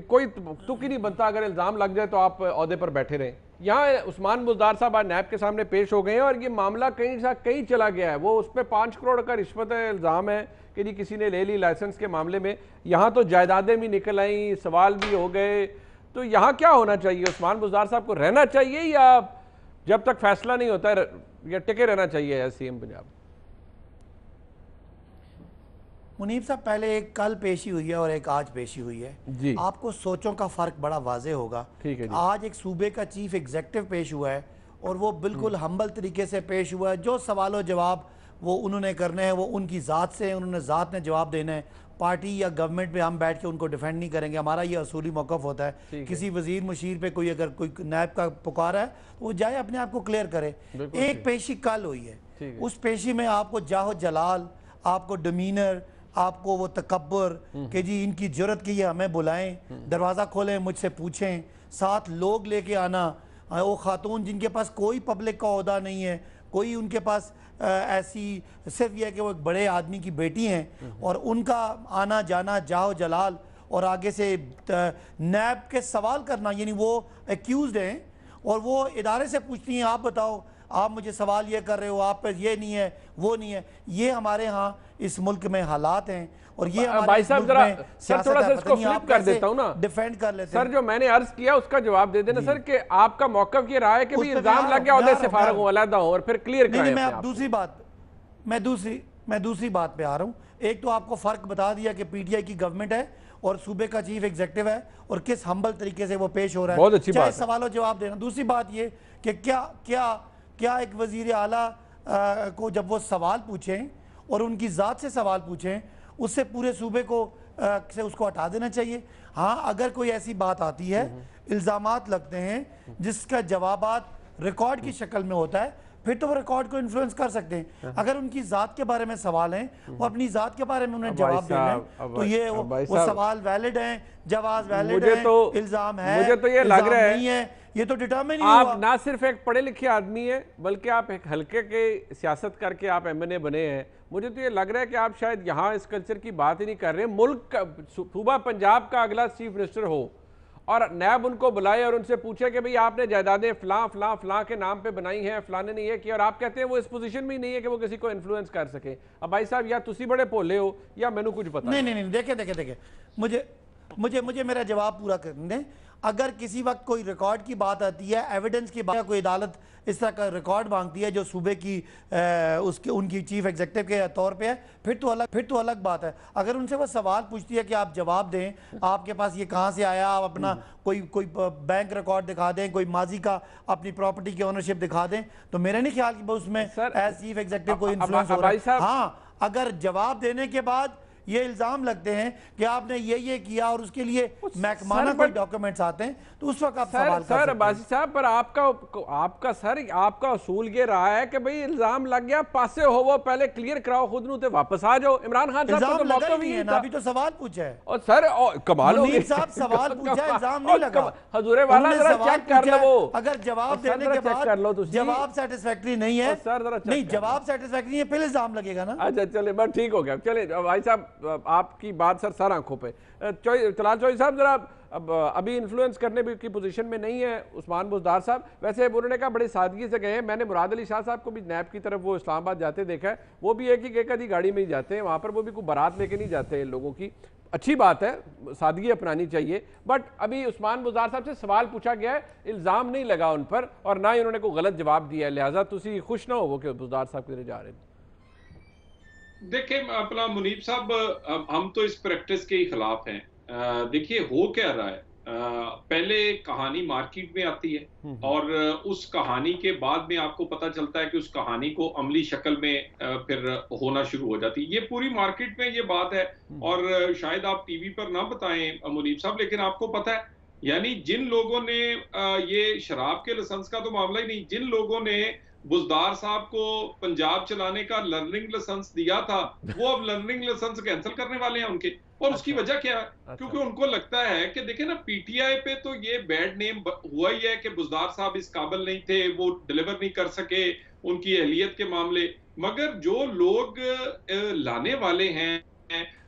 कोई तुक ही नहीं बनता, अगर इल्ज़ाम लग जाए तो आप ओहदे पर बैठे रहें। यहाँ उस्मान बुजदार साहब आज नैब के सामने पेश हो गए हैं और ये मामला कहीं चला गया है। वो उस पर 5 करोड़ का रिश्वत इल्ज़ाम है कि जी किसी ने ले ली लाइसेंस के मामले में। यहाँ तो जायदादें भी निकल आई, सवाल भी हो गए। तो यहाँ क्या होना चाहिए? उस्मान बुजदार साहब को रहना चाहिए या जब तक फैसला नहीं होता है या टिके रहना चाहिए एज सीएम पंजाब? मुनीब साहब, पहले एक कल पेशी हुई है और एक आज पेशी हुई है जी। आपको सोचों का फ़र्क बड़ा वाजे होगा। ठीक है जी। आज एक सूबे का चीफ एग्जेक्टिव पेश हुआ है और वो बिल्कुल हम्बल तरीके से पेश हुआ है। जो सवालों जवाब वो उन्होंने करने हैं वो उनकी ज़ात से, उन्होंने ज़ात ने जवाब देना है। पार्टी या गवर्नमेंट पे हम बैठ के उनको डिफेंड नहीं करेंगे, हमारा ये असूली मौक़िफ़ होता है। किसी वजीर मुशीर पे कोई अगर कोई नैब का पुकारा है तो वो जाए अपने आप को क्लियर करे। एक पेशी कल हुई है, उस पेशी में आपको जाहो जलाल, आपको डमीनर, आपको वो तकब्बर कि जी इनकी जरूरत की है, हमें बुलाएं, दरवाज़ा खोलें, मुझसे पूछें, साथ लोग लेके आना। वो खातून जिनके पास कोई पब्लिक का ओहदा नहीं है, कोई उनके पास ऐसी सिर्फ यह है कि वो एक बड़े आदमी की बेटी हैं और उनका आना जाना जाओ जलाल और आगे से नैब के सवाल करना, यानी वो एक्यूज्ड हैं और वो इदारे से पूछती हैं आप बताओ आप मुझे सवाल ये कर रहे हो, आप पर ये नहीं है वो नहीं है। ये हमारे यहाँ इस मुल्क में हालात हैं और ये भाई साहब जरा सर थोड़ा सा इसको फ्लिप कर देता हूं ना, डिफेंड कर लेते सर। जो मैंने अर्ज किया उसका जवाब दे देना सर कि आपका मौक़िफ़ ये रहा है कि भाई इल्जाम लग गया ओहदे से फारिग हो, अलहदा हो और फिर क्लियर कराएं। मैं अब दूसरी बात पे आ रहा हूँ। एक तो आपको फ़र्क बता दिया कि पीटीआई की गवर्नमेंट है और सूबे का चीफ एग्जेक्टिव है और किस हम्बल तरीके से वो पेश हो रहा है, बहुत अच्छी बात, सवालों जवाब देना। दूसरी बात ये कि क्या एक वजीर आला को जब वो सवाल पूछें और उनकी ज़ात से सवाल पूछें, उससे पूरे सूबे को से उसको हटा देना चाहिए। हाँ, अगर कोई ऐसी बात आती है, इल्ज़ामात लगते हैं जिसका जवाबात रिकॉर्ड की शक्ल में होता है, फिर तो वो रिकॉर्ड को इन्फ्लुएंस कर सकते हैं। अगर उनकी ज़ात के बारे में सवाल हैं, वो अपनी ज़ात के बारे में उन्हें जवाब देना है, तो ये वो सवाल वैलिड हैं, जवाब वैलिड है, इल्ज़ाम है, मुझे तो ये लग रहा है ये तो डिटरमिन नहीं आप ना सिर्फ एक पढ़े लिखे आदमी हैं बल्कि आप एक हल्के के सियासत करके आप एमएनए बने हैं। मुझे तो ये लग रहा है कि आप शायद यहाँ इस कल्चर की बात ही नहीं कर रहे। मुल्क का सूबा पंजाब का अगला चीफ मिनिस्टर हो और नैब उनको बुलाए और उनसे पूछे कि भाई आपने जायदादें फलां फलां फलां के नाम पे बनाई हैं, फलाने ने ये किया, और आप कहते हैं वो इस पोजीशन में ही नहीं है कि वो किसी को इन्फ्लुएंस कर सके। अब भाई साहब या तुसी बड़े भोले हो या मैनू कुछ पता नहीं। देखे मुझे मेरा जवाब पूरा करने दें। अगर किसी वक्त कोई रिकॉर्ड की बात आती है, एविडेंस की बात, कोई अदालत इस तरह का रिकॉर्ड मांगती है जो सूबे की उसके उनकी चीफ एग्जेक्टिव के तौर पे है, फिर तो अलग बात है। अगर उनसे वो सवाल पूछती है कि आप जवाब दें, आपके पास ये कहाँ से आया, आप अपना कोई बैंक रिकॉर्ड दिखा दें, कोई माजी का अपनी प्रॉपर्टी की ओनरशिप दिखा दें, तो मेरा नहीं ख्याल कि उसमें एज चीफ एग्जेक्टिव कोई इन्फ्लुएंस हो रहा है। हाँ, अगर जवाब देने के बाद ये इल्जाम लगते हैं कि आपने ये किया और उसके लिए महकमाना कोई डॉक्यूमेंट्स आते हैं, तो उस वक्त आप सवाल कर सकते हैं। सर अब्बासी साहब, पर आपका असूल ये रहा है कि भाई इल्जाम लग गया, पासे हो वो पहले क्लियर कराओ, खुद नू ते वापस आ जाओ। इमरान खान साहब को तो मौका भी है ना, अभी तो सवाल पूछा है। और सर कमाल हो गई साहब, सवाल पूछा, इल्जाम नहीं लगा। हजूरे वाला जरा चेक कर लो, वो अगर जवाब देने के बाद जवाब सेटिस्फैक्टरी नहीं है, नहीं जवाब सेटिस्फैक्टरी है, फिर इल्जाम लगेगा ना। अच्छा चले, बस ठीक हो गया। चले भाई साहब, आपकी बात सर आंखों पे। तलाल चौधरी साहब जरा अभी इन्फ्लुएंस करने की पोजीशन में नहीं है उस्मान बुज़दार साहब। वैसे उन्होंने कहा बड़ी सादगी से गए हैं। मैंने मुराद अली शाह साहब को भी नैब की तरफ वो इस्लामाबाद जाते देखा है, वो भी एक ही आधी गाड़ी में ही जाते हैं वहाँ पर, वो भी कोई बारात लेके नहीं जाते इन लोगों की। अच्छी बात है, सादगी अपनानी चाहिए। बट अभी उस्मान बुज़दार साहब से सवाल पूछा गया है, इल्ज़ाम नहीं लगा उन पर और ना ही उन्होंने कोई गलत जवाब दिया है, लिहाजा तुसी खुश ना हो कि बुज़दार साहब किधर जा रहे हैं। देखिए अपना मुनीब साहब, हम तो इस प्रैक्टिस के ही खिलाफ हैं। देखिए हो क्या रहा है, पहले कहानी मार्केट में आती है और उस कहानी के बाद में आपको पता चलता है कि उस कहानी को अमली शक्ल में फिर होना शुरू हो जाती है। ये पूरी मार्केट में ये बात है और शायद आप टीवी पर ना बताएं मुनीब साहब, लेकिन आपको पता है, यानी जिन लोगों ने ये शराब के लाइसेंस का तो मामला ही नहीं, जिन लोगों ने बुज़दार साहब को पंजाब चलाने का लर्निंग लाइसेंस दिया था, वो अब लर्निंग लाइसेंस कैंसिल करने वाले हैं उनके। और उसकी वजह क्या है? क्योंकि उनको लगता है कि देखे ना, पीटीआई पे तो ये बैड नेम हुआ ही है कि बुज़दार साहब इस काबिल नहीं थे, वो डिलीवर नहीं कर सके उनकी अहलियत के मामले। मगर जो लोग लाने वाले हैं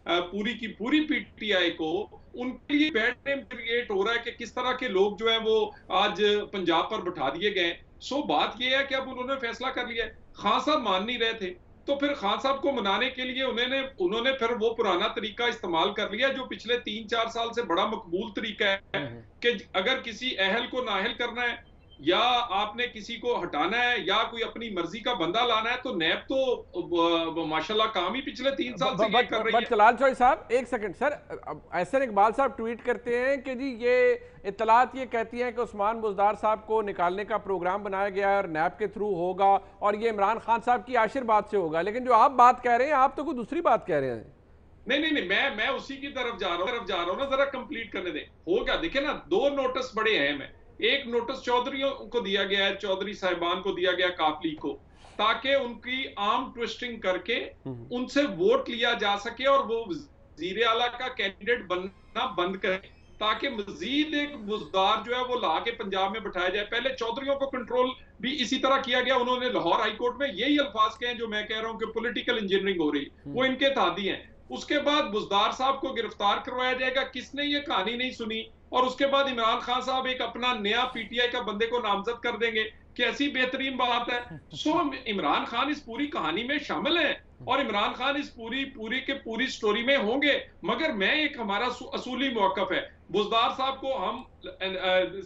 पूरी की पूरी पीटीआई को, उनके लिए बैड नेम क्रिएट हो रहा है कि किस तरह के लोग जो है वो आज पंजाब पर बिठा दिए गए। सो बात यह है कि अब उन्होंने फैसला कर लिया है। खान साहब मान नहीं रहे थे, तो फिर खान साहब को मनाने के लिए उन्होंने फिर वो पुराना तरीका इस्तेमाल कर लिया जो पिछले 3-4 साल से बड़ा मकबूल तरीका है कि अगर किसी अहल को नाअहल करना है या आपने किसी को हटाना है या कोई अपनी मर्जी का बंदा लाना है, तो नैब तो माशाल्लाह काम ही पिछले 3 साल से ये कर रही है। तलाल चौधरी साहब एक सेकंड सर, एहसन इकबाल साहब ट्वीट करते हैं कि जी ये इत्तलात ये कहती हैं कि उस्मान बुज़दार साहब को निकालने का प्रोग्राम बनाया गया है और नैब के थ्रू होगा और ये इमरान खान साहब की आशिर बात से होगा, लेकिन जो आप बात कह रहे हैं आप तो कोई दूसरी बात कह रहे हैं। नहीं, मैं उसी की तरफ जा रहा हूँ ना, जरा कंप्लीट करने दें। हो गया, देखिए ना, 2 नोटिस बड़े अहम है। एक नोटिस चौधरियों को दिया गया है, चौधरी साहिबान को दिया गया, काफली को, ताकि उनकी आर्म ट्विस्टिंग करके उनसे वोट लिया जा सके और वो वजीर आला का कैंडिडेट बनना बंद करें, ताकि मजीद एक बुज़दार जो है वो ला के पंजाब में बिठाया जाए। पहले चौधरियों को कंट्रोल भी इसी तरह किया गया, उन्होंने लाहौर हाईकोर्ट में यही अल्फाज कहे जो मैं कह रहा हूं कि पॉलिटिकल इंजीनियरिंग हो रही, वो इनके तादी हैं। उसके बाद बुज़दार साहब को गिरफ्तार करवाया जाएगा, किसने ये कहानी नहीं सुनी, और उसके बाद इमरान खान साहब एक अपना नया पीटीआई का बंदे को नामजद कर देंगे। कैसी बेहतरीन बात है। सो इमरान खान इस पूरी कहानी में शामिल है और इमरान खान इस पूरी स्टोरी में होंगे, मगर मैं एक हमारा असूली मौकफ है, बुज़दार साहब को हम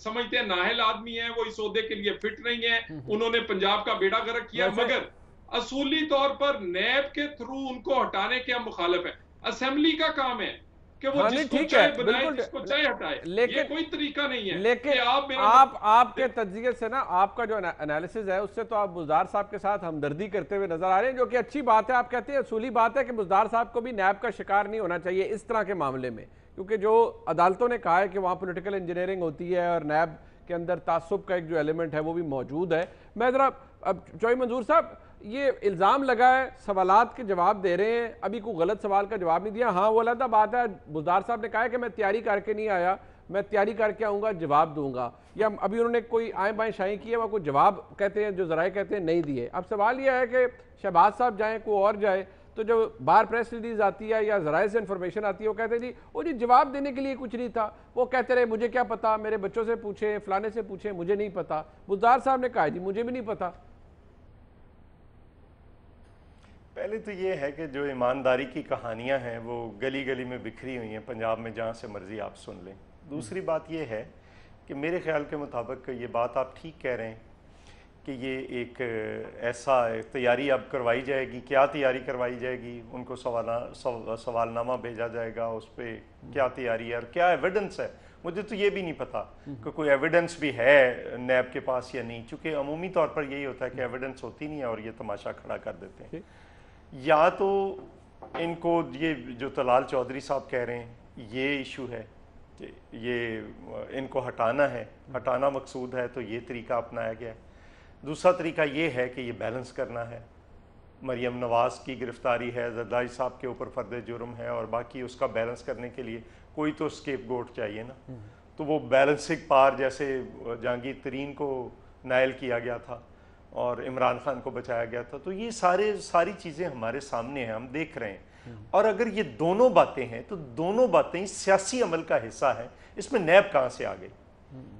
समझते हैं नाहल आदमी है, वो इस ओहदे के लिए फिट नहीं है, उन्होंने पंजाब का बेड़ा गर्क किया, मगर असूली तौर पर नैब के थ्रू उनको हटाने के हम मुखालिफ है। असेंबली का काम है कि वो जिसको चाहे बनाए, जिसको चाहे हटाए, लेकिन ये कोई तरीका नहीं है। लेकिन आप आपके तज्जिए से ना, आपका जो एनालिसिस है उससे तो आप बुज़दार साहब के साथ हमदर्दी करते हुए नजर आ रहे हैं, जो कि अच्छी बात है। आप कहते हैं असूली बात है कि बुज़दार साहब को भी नैब का शिकार नहीं होना चाहिए इस तरह के मामले में, क्योंकि जो अदालतों ने कहा है कि वहाँ पॉलिटिकल इंजीनियरिंग होती है और नैब के अंदर तासुब का एक जो एलिमेंट है वो भी मौजूद है। मैं ज़रा अब चौधरी मंजूर साहब, ये इल्ज़ाम लगा है, सवालात के जवाब दे रहे हैं, अभी कोई गलत सवाल का जवाब नहीं दिया। हाँ वो अलग बात है, बुज़दार साहब ने कहा है कि मैं तैयारी करके नहीं आया, मैं तैयारी करके आऊँगा, जवाब दूंगा, या अभी उन्होंने कोई आए बाएँ शाही किए, वह कोई जवाब कहते हैं जो ज़राए कहते हैं नहीं दिए। अब सवाल यह है कि शहबाज साहब जाएँ, कोई और जाए, तो जो बाहर प्रेस रिलीज आती है या ज़राए से इन्फॉर्मेशन आती है, वो कहते हैं जी वो जी जवाब देने के लिए कुछ नहीं था, वो कहते रहे मुझे क्या पता, मेरे बच्चों से पूछे, फलाने से पूछे, मुझे नहीं पता। बुज़दार साहब ने कहा जी मुझे भी नहीं पता। पहले तो ये है कि जो ईमानदारी की कहानियां हैं वो गली गली में बिखरी हुई हैं पंजाब में, जहाँ से मर्जी आप सुन लें। दूसरी बात ये है कि मेरे ख्याल के मुताबिक ये बात आप ठीक कह रहे हैं कि ये एक ऐसा तैयारी अब करवाई जाएगी। क्या तैयारी करवाई जाएगी? उनको सवालनामा भेजा जाएगा, उस पर क्या तैयारी है और क्या एविडेंस है, मुझे तो ये भी नहीं पता कि कोई एविडेंस भी है नैब के पास या नहीं, चूँकि अमूमी तौर पर यही होता है कि एविडेंस होती नहीं है और ये तमाशा खड़ा कर देते हैं। या तो इनको ये जो तलाल चौधरी साहब कह रहे हैं ये इशू है कि ये इनको हटाना है, हटाना मकसूद है, तो ये तरीका अपनाया गया है। दूसरा तरीका ये है कि ये बैलेंस करना है, मरियम नवाज़ की गिरफ्तारी है, जरदारी साहब के ऊपर फर्द जुर्म है, और बाकी उसका बैलेंस करने के लिए कोई तो स्केपगोट चाहिए ना। तो वो बैलेंसिंग पार, जैसे जहांगीर तरीन को नायल किया गया था और इमरान खान को बचाया गया था, तो ये सारी चीज़ें हमारे सामने हैं, हम देख रहे हैं। और अगर ये दोनों बातें हैं तो दोनों बातें सियासी अमल का हिस्सा है। इसमें नैब कहाँ से आ गई?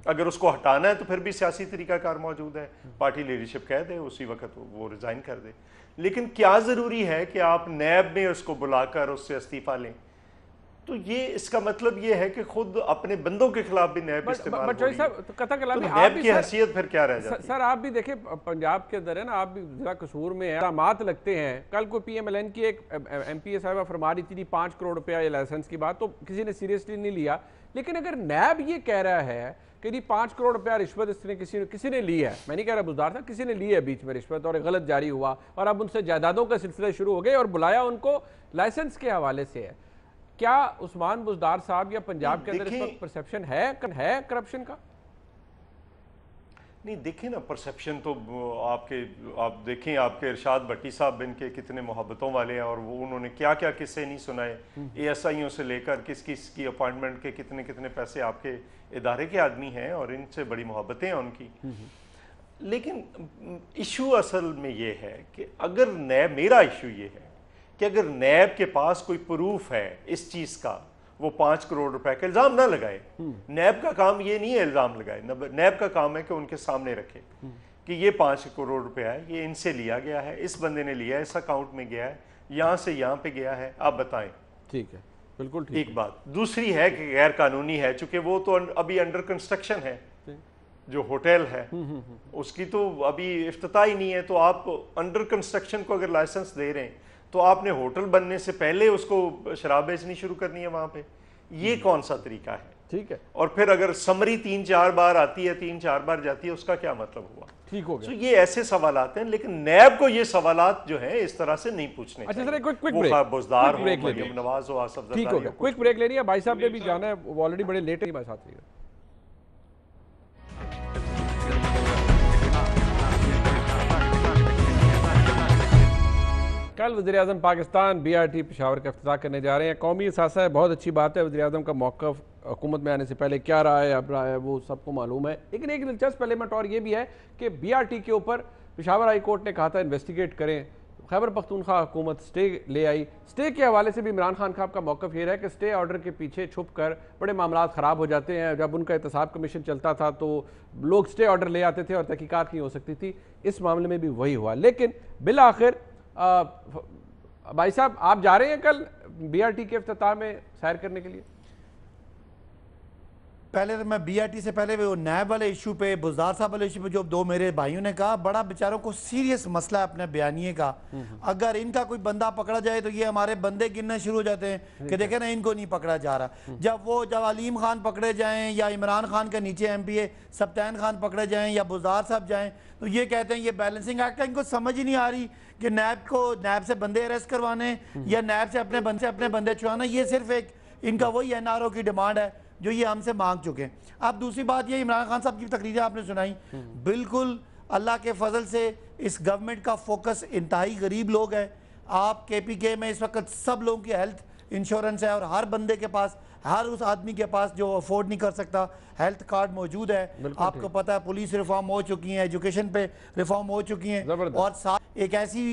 अगर उसको हटाना है तो फिर भी सियासी तरीकाकार मौजूद है, पार्टी लीडरशिप कह दे उसी वक्त वो रिजाइन कर दे। लेकिन क्या ज़रूरी है कि आप नैब में उसको बुलाकर उससे इस्तीफा लें? तो ये इसका मतलब ये है कि खुद अपने बंदों के खिलाफ भी नैब इस्तेमाल हो रही है। तो नैब की हैसियत फिर क्या रह जाती है? सर आप भी देखिए पंजाब के अंदर है ना, आप भी जरा कसूर में है, इल्जामात लगते हैं। कल को PMLN की एक MPA साहिबा फरमा रही थी 5 करोड़ रुपया ये लाइसेंस की बात, तो किसी ने सीरियसली नहीं लिया। लेकिन अगर नैब ये कह रहा है कि नहीं 5 करोड़ रुपया रिश्वत इसने किसी ने ली है, मैं नहीं कह रहा बुजदार था, किसी ने ली है बीच में रिश्वत और गलत जारी हुआ और अब उनसे जायदादों का सिलसिला शुरू हो गए और बुलाया उनको लाइसेंस के हवाले से है, क्या उस्मान बुजदार साहब या पंजाब के अंदर इस वक्त परसेप्शन है करप्शन का? नहीं, देखिए ना, परसेप्शन तो आप देखें, आपके इरशाद भट्टी साहब इनके कितने मोहब्बतों वाले हैं और वो उन्होंने क्या क्या किस्से नहीं सुनाए, ASIयों से लेकर किस किस की अपॉइंटमेंट के कितने कितने पैसे आपके इदारे के आदमी हैं और इनसे बड़ी मोहब्बतें हैं उनकी। लेकिन इशू असल में ये है कि अगर नैब, मेरा इशू ये है कि अगर नैब के पास कोई प्रूफ है इस चीज़ का, वो 5 करोड़ रुपए का इल्ज़ाम ना लगाए। नैब का काम ये नहीं है इल्ज़ाम लगाए, नैब का काम है कि उनके सामने रखे कि ये 5 करोड़ रुपया है, ये इनसे लिया गया है, इस बंदे ने लिया है, इस अकाउंट में गया है, यहाँ से यहाँ पे गया है, आप बताएं। ठीक है, बिल्कुल ठीक। एक बात। दूसरी है कि गैर कानूनी है, चूंकि वो तो अभी अंडर कंस्ट्रक्शन है, जो होटल है उसकी तो अभी इफ्तिताह ही नहीं है। तो आप अंडर कंस्ट्रक्शन को अगर लाइसेंस दे रहे हैं तो आपने होटल बनने से पहले उसको शराब बेचनी शुरू करनी है वहां पे। ये कौन सा तरीका है? ठीक है। और फिर अगर समरी 3-4 बार आती है, 3-4 बार जाती है, उसका क्या मतलब हुआ? ठीक हो गया। तो ये ऐसे सवालात हैं, लेकिन नैब को ये सवालात जो है इस तरह से नहीं पूछने चाहिए। सर, क्विक ब्रेक, बुजदार हो, मरियम नवाज हो, आसफ जरदारी हो। ठीक हो गया, क्विक ब्रेक लेनी है। भाई साहब ने भी जाना है, वो ऑलरेडी बड़े लेट है। भाई साहब कल वज़ीर-ए-आज़म पाकिस्तान BRT पेशावर का इफ्तिताह करने जा रहे हैं। कौमी असासा है, बहुत अच्छी बात है। वज़ीर-ए-आज़म का मौक़िफ़ हुकूमत में आने से पहले क्या रहा है, अब रहा है, वो सबको मालूम है। लेकिन एक दिलचस्प एलिमेंट और ये भी है कि BRT के ऊपर पेशावर हाई कोर्ट ने कहा था इन्वेस्टिगेट करें। खैबर पख्तूनख्वा हुकूमत स्टे ले आई। स्टे के हवाले से भी इमरान खान साहब का मौक़िफ़ ये है कि स्टे ऑर्डर के पीछे छुप कर बड़े मामला ख़राब हो जाते हैं। जब उनका एहतसाब कमीशन चलता था तो लोग स्टे ऑर्डर ले आते थे और तहकीकात नहीं हो सकती थी। इस मामले में भी वही हुआ। लेकिन बिल आखिर भाई साहब आप जा रहे हैं कल BRT के इफ्तिताह में सैर करने के लिए? पहले तो मैं BRT से पहले वो नैब वाले इशू पे, बुजदार साहब वाले इशू पे जो दो मेरे भाइयों ने कहा, बड़ा बेचारों को सीरियस मसला है अपने बयानिए का। अगर इनका कोई बंदा पकड़ा जाए तो ये हमारे बंदे गिनना शुरू हो जाते हैं कि देखें ना इनको नहीं पकड़ा जा रहा। जब अलीम खान पकड़े जाएं या इमरान खान के नीचे MPA सब्तान खान पकड़े जाएं या बुजदार साहब जाएं तो ये कहते हैं ये बैलेंसिंग एक्ट है। इनको समझ ही नहीं आ रही कि नैब से बंदे अरेस्ट करवाने या नैब से अपने बंदे छुड़ाना। ये सिर्फ एक इनका वही NRO की डिमांड है जो ये हमसे मांग चुके हैं। अब दूसरी बात ये, इमरान खान साहब की तकरीरें आपने सुनाई, बिल्कुल अल्लाह के फजल से इस गवर्नमेंट का फोकस इंतहाई गरीब लोग है। आप KPK में इस वक्त सब लोगों की हेल्थ इंश्योरेंस है और हर बंदे के पास, हर उस आदमी के पास जो अफोर्ड नहीं कर सकता, हेल्थ कार्ड मौजूद है। आपको पता है पुलिस रिफॉर्म हो चुकी है, एजुकेशन पे रिफॉर्म हो चुकी है और साथ एक ऐसी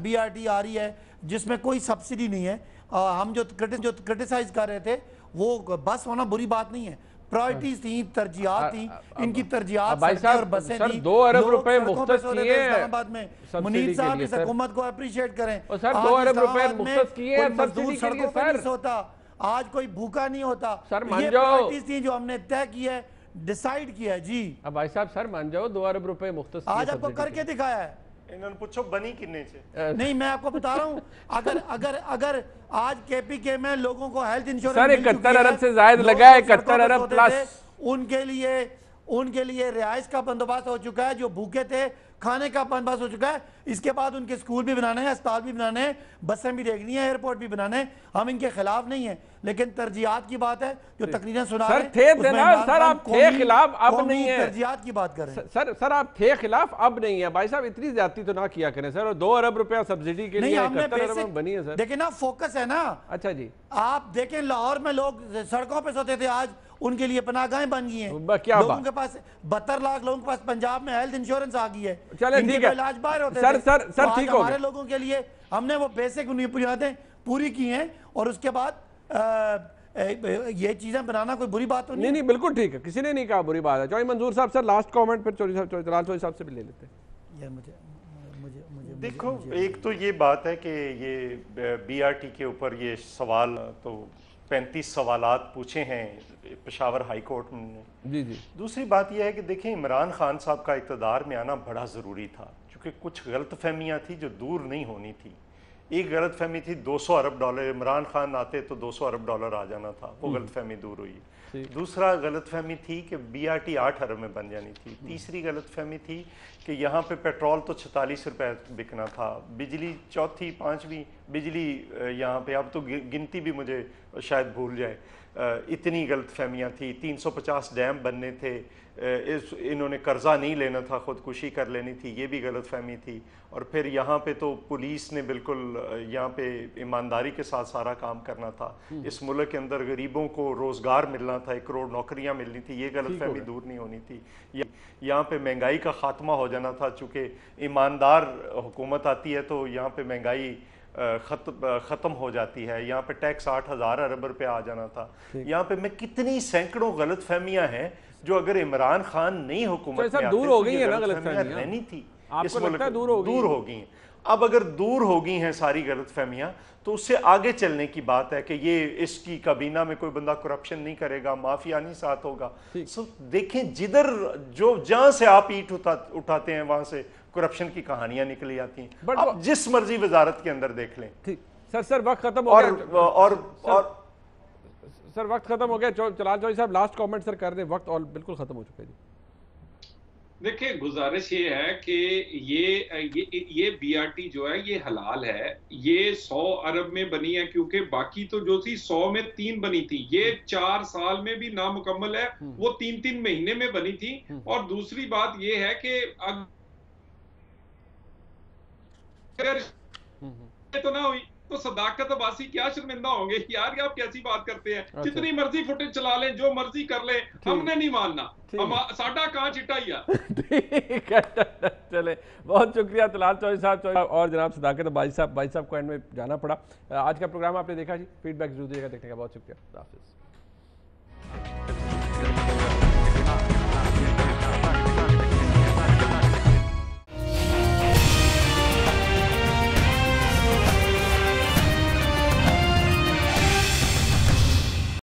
BRT आ रही है जिसमें कोई सब्सिडी नहीं है। हम जो क्रिटिसाइज कर रहे थे वो बस होना बुरी बात नहीं है, प्रायोरिटीज थी, तरजीहात थी, इनकी तरजीहात और बसें थी। 2 अरब रुपए मुफ्त किए इस्लामाबाद में। मुनीर साहब इस हुकूमत को अप्रिशिएट करें। सर 2 अरब रुपए मुफ्त किए हैं मजदूर सड़कों पर नहीं सोता, आज कोई भूखा नहीं होता। सर मान ये जाओ, प्रायोरिटीज थी जो हमने तय की है, डिसाइड किया है। जी अब भाई साहब सर मान जाओ 2 अरब रुपए मुफ्त आज आपको करके दिखाया है। इन्होंने पूछो बनी कितने से? नहीं, मैं आपको बता रहा हूँ, अगर आज KPK में लोगों को हेल्थ इंश्योरेंस सर 71 अरब से ज्यादा लगा है, 71 अरब प्लस उनके लिए रिहाइश का बंदोबस्त हो चुका है। जो भूखे थे खाने का बंदोबस्त हो चुका है। इसके बाद उनके स्कूल भी बनाने हैं, अस्पताल भी बनाने हैं, बसें भी देखनी है, एयरपोर्ट भी बनाने हैं। हम इनके खिलाफ नहीं है, लेकिन तरजीहात की बात है जो तकरीरें सुना रहे हैं, सर आप थे खिलाफ, अब नहीं है। तरजीहात की बात कर रहे हैं सर आप थे खिलाफ, अब नहीं है। भाई साहब इतनी ज्यादती तो ना किया करें सर। और 2 अरब रुपया सब्सिडी के लिए 71 अरब बनी है सर। देखिए ना, फोकस है ना। अच्छा जी, आप देखें लाहौर में लोग सड़कों पे सोते थे, आज उनके लिए पनाहगाहें बन गई हैं। क्या लोगों के पास 72 लाख लोगों के पास पंजाब में हेल्थ इंश्योरेंस आ गई है। चले ठीक है, इलाज बाहर होते सर थे। सर सर तो ठीक हो हमारे लोगों के लिए हमने वो बेसिक बुनियादें पूरी की हैं, और उसके बाद ये चीजें बनाना कोई बुरी बात तो नहीं। नहीं बिल्कुल ठीक है, किसी ने नहीं कहा बुरी बात है। चौधरी मंजूर साहब सर लास्ट कमेंट फिर जलाल चौधरी साहब से भी ले लेते हैं। यार मुझे देखो, एक तो ये बात है कि ये बीआरटी के ऊपर ये सवाल तो 35 सवालात पूछे हैं पेशावर हाई कोर्ट ने। जी जी। दूसरी बात यह है कि देखें, इमरान खान साहब का इक़्तिदार में आना बड़ा ज़रूरी था, क्योंकि कुछ गलत फहमियाँ थी जो दूर नहीं होनी थी। एक गलत फहमी थी 200 अरब डॉलर, इमरान खान आते तो 200 अरब डॉलर आ जाना था, वो गलत फहमी दूर हुई। दूसरा गलत फहमी थी कि बीआरटी 8 अरब में बन जानी थी। तीसरी गलत फहमी थी कि यहाँ पे पेट्रोल तो 46 रुपए बिकना था, बिजली चौथी पांचवी बिजली यहाँ पे, अब तो गिनती भी मुझे शायद भूल जाए, इतनी गलत फहमियाँ थी। 350 डैम बनने थे, इन्होंने कर्जा नहीं लेना था, खुदकुशी कर लेनी थी, ये भी गलत फहमी थी। और फिर यहाँ पे तो पुलिस ने बिल्कुल यहाँ पे ईमानदारी के साथ सारा काम करना था। इस मुल्क के अंदर गरीबों को रोज़गार मिलना था, 1 करोड़ नौकरियाँ मिलनी थी, ये गलत फहमी दूर नहीं होनी थी। यहाँ पे महंगाई का खात्मा हो जाना था, चूँकि ईमानदार हुकूमत आती है तो यहाँ पे महंगाई ख़त्म हो जाती है। यहाँ पे टैक्स 8,000 अरब रुपये आ जाना था। यहाँ पे मैं कितनी सैकड़ों गलत फहमियाँ हैं जो अगर इमरान खान नहीं हुकूमत में आते दूर हो गई है ना, गलत गलत फहमियाँ रहनी थी, आपको लगता है दूर हो गई हैं? अब अगर दूर हो गई हैं सारी गलत फहमियाँ, तो उससे आगे चलने की बात है कि ये इसकी काबीना में कोई बंदा करप्शन नहीं करेगा, माफिया नहीं साथ होगा। सो देखें, जिधर जो जहां से आप ईंट उठाते हैं वहां से करप्शन की कहानियां निकली आती हैं। आप जिस मर्जी वजारत के अंदर देख लें। सर वक्त खत्म हो गया और सर वक्त खत्म हो गया। जलाल चौधरी साहब लास्ट कमेंट सर कर दें, वक्त और बिल्कुल खत्म हो चुका है जी। देखिए, गुजारिश ये है कि ये बीआरटी जो है ये हलाल है। ये 100 अरब में बनी है, क्योंकि बाकी तो जो थी 100 में 3 बनी थी, ये 4 साल में भी नामुकम्मल है, वो 3-3 महीने में बनी थी। और दूसरी बात ये है कि अगर तो ना हुई तो सदाकत अब्बासी क्या शर्मिंदा होंगे यार, आप कैसी बात करते हैं। जितनी मर्जी फुटेज चला लें, जो मर्जी कर लें, हमने नहीं मानना, साडा कहां चिट्टा ही है। ठीक है, चले, बहुत शुक्रिया जलाल चौधरी साहब और जनाब सदाकत अब्बासी साहब को एंड में जाना पड़ा। आज का प्रोग्राम आपने देखा जी, फीडबैक जरूर दीजिएगा। देखने का बहुत शुक्रिया।